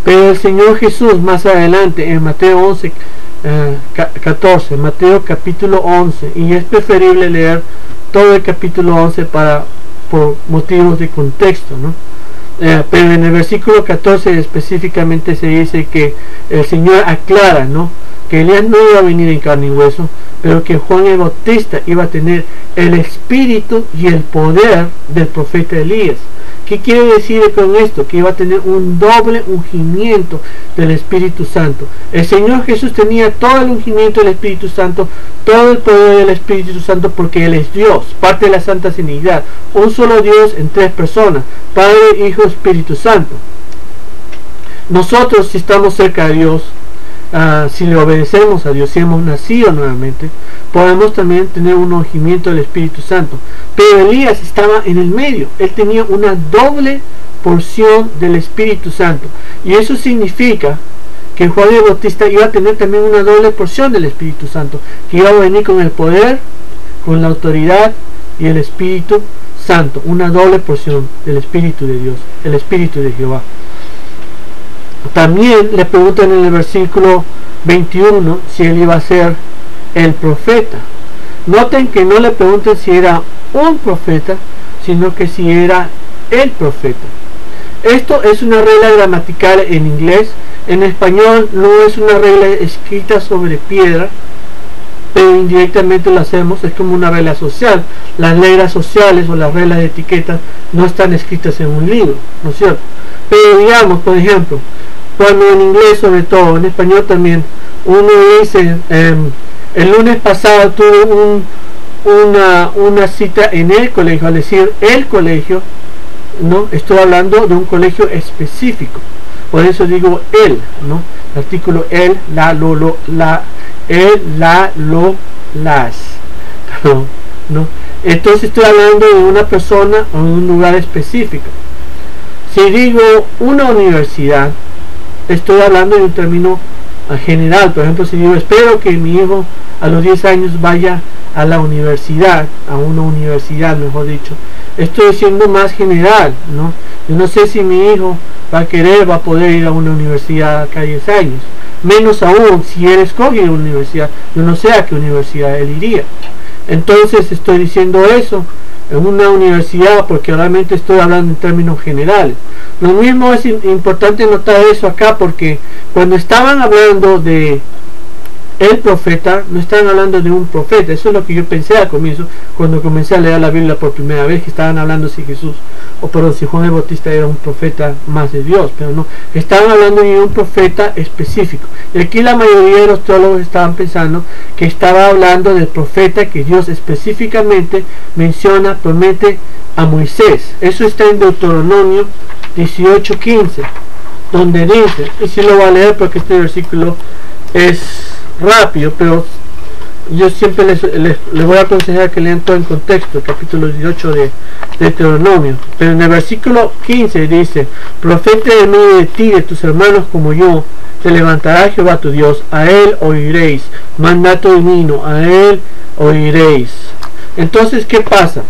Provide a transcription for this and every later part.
Pero el Señor Jesús más adelante en Mateo 11, 14, Mateo capítulo 11, y es preferible leer todo el capítulo 11 por motivos de contexto, ¿no? Pero en el versículo 14 específicamente se dice que el Señor aclara, ¿no?, que Elías no iba a venir en carne y hueso, pero que Juan el Bautista iba a tener el espíritu y el poder del profeta Elías. ¿Qué quiere decir con esto? Que iba a tener un doble ungimiento del Espíritu Santo. El Señor Jesús tenía todo el ungimiento del Espíritu Santo, todo el poder del Espíritu Santo, porque Él es Dios, parte de la Santa Trinidad, un solo Dios en tres personas, Padre, Hijo, Espíritu Santo. Nosotros, si estamos cerca de Dios, si le obedecemos a Dios, si hemos nacido nuevamente, podemos también tener un ungimiento del Espíritu Santo. Pero Elías estaba en el medio, él tenía una doble porción del Espíritu Santo, y eso significa que Juan el Bautista iba a tener también una doble porción del Espíritu Santo, que iba a venir con el poder, con la autoridad y el Espíritu Santo, una doble porción del Espíritu de Dios, el Espíritu de Jehová. También le preguntan en el versículo 21 si él iba a ser el profeta. Noten que no le preguntan si era un profeta, sino que si era el profeta. Esto es una regla gramatical en inglés. En español no es una regla escrita sobre piedra, pero indirectamente lo hacemos. Es como una regla social. Las reglas sociales o las reglas de etiqueta no están escritas en un libro, ¿no es cierto? Pero digamos, por ejemplo, cuando en inglés, sobre todo, en español también, uno dice, el lunes pasado tuve una cita en el colegio. Al decir el colegio, no estoy hablando de un colegio específico, por eso digo el, ¿no? El artículo el, la, lo, la, el, la, lo, las, ¿no? Entonces estoy hablando de una persona o un lugar específico. Si digo una universidad, estoy hablando de un término general. Por ejemplo, si digo espero que mi hijo a los 10 años vaya a la universidad, a una universidad mejor dicho, estoy diciendo más general, ¿no? Yo no sé si mi hijo va a poder ir a una universidad acá a 10 años, menos aún si él escoge una universidad. Yo no sé a qué universidad él iría. Entonces estoy diciendo eso en una universidad porque realmente estoy hablando en términos generales. Lo mismo es importante notar eso acá, porque cuando estaban hablando de el profeta, no estaban hablando de un profeta. Eso es lo que yo pensé al comienzo, cuando comencé a leer la Biblia por primera vez, que estaban hablando si Jesús, si Juan el Bautista era un profeta más de Dios, pero no, estaban hablando de un profeta específico. Y aquí la mayoría de los teólogos estaban pensando que estaba hablando del profeta que Dios específicamente menciona, promete a Moisés. Eso está en Deuteronomio 18:15, donde dice, y si lo voy a leer porque este versículo es rápido, pero yo siempre les voy a aconsejar que lean todo en contexto, el capítulo 18 de Deuteronomio. Pero en el versículo 15 dice: profeta de mí, de ti, de tus hermanos como yo, te levantará Jehová tu Dios, a él oiréis, mandato divino, a él oiréis. Entonces, ¿qué pasa?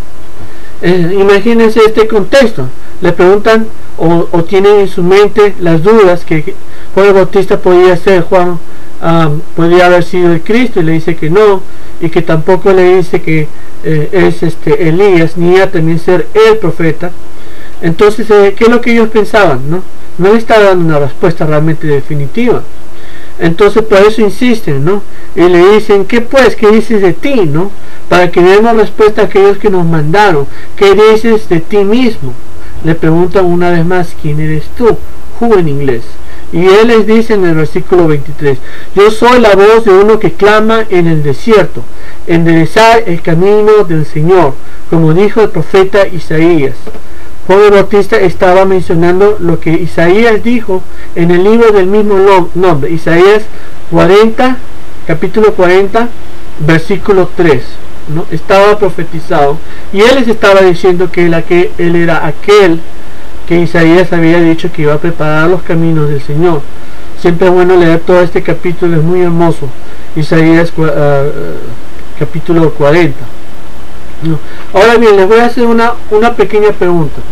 Imagínense este contexto. Le preguntan o tienen en su mente las dudas que Juan el Bautista podía ser. Juan podría haber sido el Cristo, y le dice que no, y que tampoco le dice que es Elías, ni iba a también ser el profeta. Entonces, ¿qué es lo que ellos pensaban? No le está dando una respuesta realmente definitiva. Entonces por eso insisten, ¿no? Y le dicen: ¿qué pues? ¿Qué dices de ti? ¿No? Para que demos respuesta a aquellos que nos mandaron. ¿Qué dices de ti mismo? Le preguntan una vez más: ¿quién eres tú? Who en inglés. Y él les dice en el versículo 23: yo soy la voz de uno que clama en el desierto, enderezar el camino del Señor, como dijo el profeta Isaías. Juan el Bautista estaba mencionando lo que Isaías dijo en el libro del mismo nombre, Isaías 40, capítulo 40, versículo 3, ¿no? Estaba profetizado, y él les estaba diciendo que él era aquel que Isaías había dicho que iba a preparar los caminos del Señor. Siempre es bueno leer todo este capítulo, es muy hermoso. Isaías capítulo 40. Ahora bien, les voy a hacer una pequeña pregunta.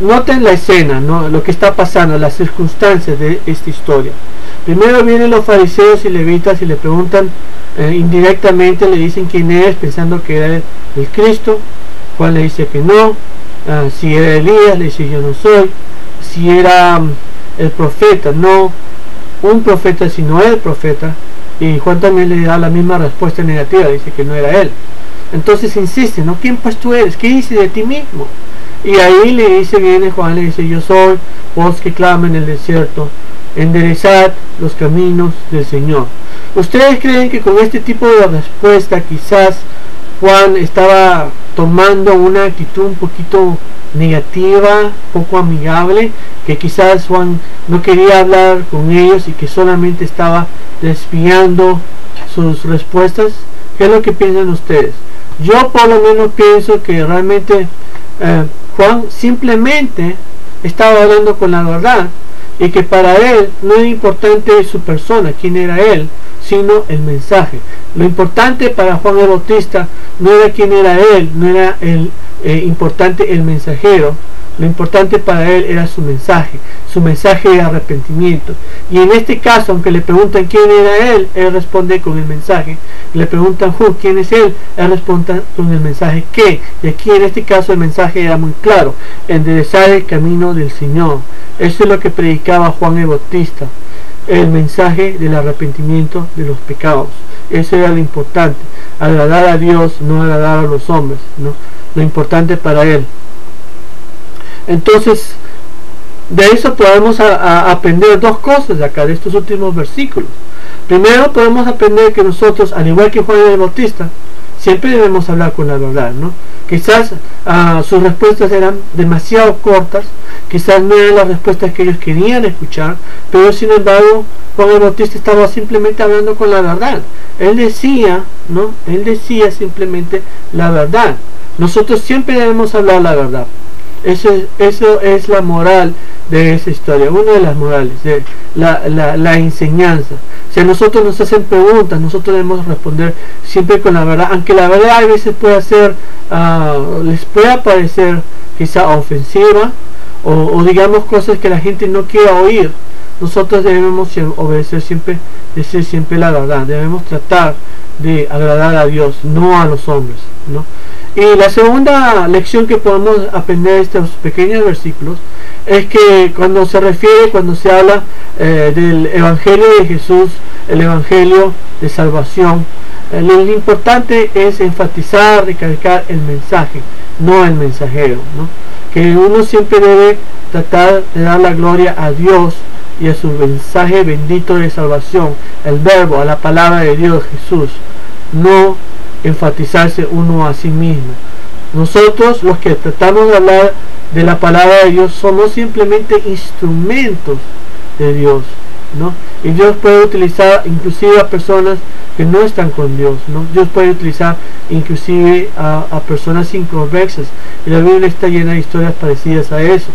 noten la escena, ¿no? Lo que está pasando, las circunstancias de esta historia. Primero vienen los fariseos y levitas y le preguntan indirectamente, le dicen quién es, pensando que era el Cristo. Juan le dice que no. Si era Elías, le dice yo no soy. Si era el profeta, no un profeta sino el profeta. Y Juan también le da la misma respuesta negativa, dice que no era él. Entonces insiste, ¿no? ¿Quién pues tú eres? ¿Qué dices de ti mismo? Y ahí le dice, viene Juan, le dice, yo soy voz que clama en el desierto, enderezad los caminos del Señor. ¿Ustedes creen que con este tipo de respuesta quizás Juan estaba tomando una actitud un poquito negativa, poco amigable, que quizás Juan no quería hablar con ellos y que solamente estaba desviando sus respuestas? ¿Qué es lo que piensan ustedes? Yo por lo menos pienso que realmente Juan simplemente estaba hablando con la verdad y que para él no era importante su persona, quién era él, sino el mensaje. Lo importante para Juan el Bautista no era quién era él, no era importante el mensajero. Lo importante para él era su mensaje de arrepentimiento. Y en este caso, aunque le preguntan quién era él responde con el mensaje. Le preguntan quién es él responde con el mensaje que. Y aquí en este caso el mensaje era muy claro: enderezar el camino del Señor. Eso es lo que predicaba Juan el Bautista, el mensaje del arrepentimiento de los pecados. Eso era lo importante, agradar a Dios, no agradar a los hombres, ¿no? Lo importante para él. Entonces, de eso podemos aprender dos cosas de acá, de estos últimos versículos. Primero, podemos aprender que nosotros, al igual que Juan el Bautista, siempre debemos hablar con la verdad, ¿no? Quizás sus respuestas eran demasiado cortas, quizás no eran las respuestas que ellos querían escuchar, pero sin embargo, Juan el Bautista estaba simplemente hablando con la verdad. Él decía, ¿no? Él decía simplemente la verdad. Nosotros siempre debemos hablar la verdad. Eso es la moral de esa historia, una de las morales, de la enseñanza. Si a nosotros nos hacen preguntas, nosotros debemos responder siempre con la verdad, aunque la verdad a veces puede ser, les pueda parecer quizá ofensiva, o digamos cosas que la gente no quiera oír. Nosotros debemos obedecer siempre, decir siempre la verdad. Debemos tratar de agradar a Dios, no a los hombres, ¿no? Y la segunda lección que podemos aprender de estos pequeños versículos es que cuando se habla del Evangelio de Jesús, el Evangelio de salvación, lo importante es enfatizar, recalcar el mensaje, no el mensajero, ¿no? Que uno siempre debe tratar de dar la gloria a Dios y a su mensaje bendito de salvación, el verbo, a la palabra de Dios, Jesús, no enfatizarse uno a sí mismo. Nosotros, los que tratamos de hablar de la palabra de Dios, somos simplemente instrumentos de Dios, ¿no? Y Dios puede utilizar inclusive a personas que no están con Dios, ¿no? Dios puede utilizar inclusive a personas inconversas, y la Biblia está llena de historias parecidas a eso.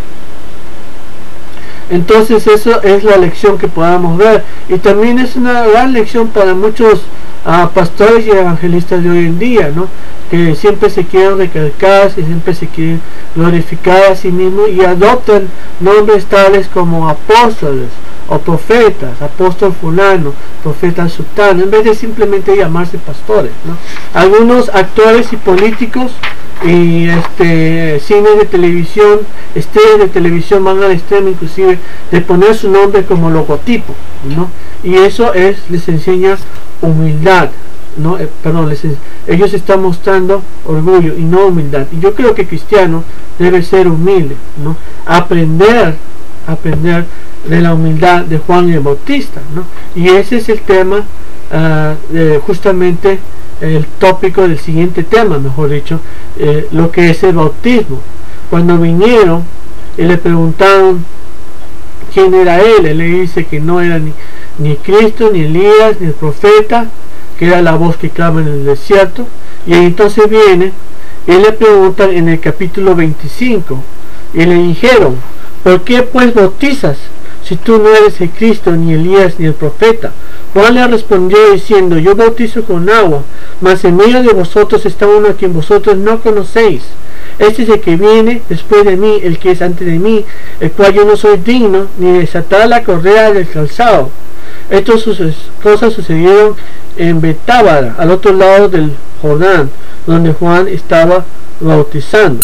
Entonces eso es la lección que podamos ver, y también es una gran lección para muchos pastores y evangelistas de hoy en día, ¿no? Que siempre se quieren recalcar, que siempre se quieren glorificar a sí mismos y adoptan nombres tales como apóstoles o profetas, apóstol fulano, profeta sultano, en vez de simplemente llamarse pastores, ¿no? Algunos actores y políticos y cines de televisión, estrellas de televisión van al extremo inclusive de poner su nombre como logotipo, ¿no? Y eso les enseña humildad, ¿no? Ellos están mostrando orgullo y no humildad. Y yo creo que el cristiano debe ser humilde, ¿no? Aprender de la humildad de Juan el Bautista, ¿no? Y ese es el tema, justamente el tópico del siguiente tema, mejor dicho, lo que es el bautismo. Cuando vinieron y le preguntaron quién era él le dice que no era ni Cristo, ni Elías, ni el profeta, que era la voz que clama en el desierto. Y entonces viene y le preguntan en el capítulo 25 y le dijeron: ¿por qué pues bautizas si tú no eres el Cristo, ni Elías, ni el profeta? Juan le respondió diciendo: yo bautizo con agua, mas en medio de vosotros está uno a quien vosotros no conocéis, este es el que viene después de mí, el que es antes de mí, el cual yo no soy digno ni de desatar la correa del calzado. Estas cosas sucedieron en Betábara, al otro lado del Jordán, donde Juan estaba bautizando.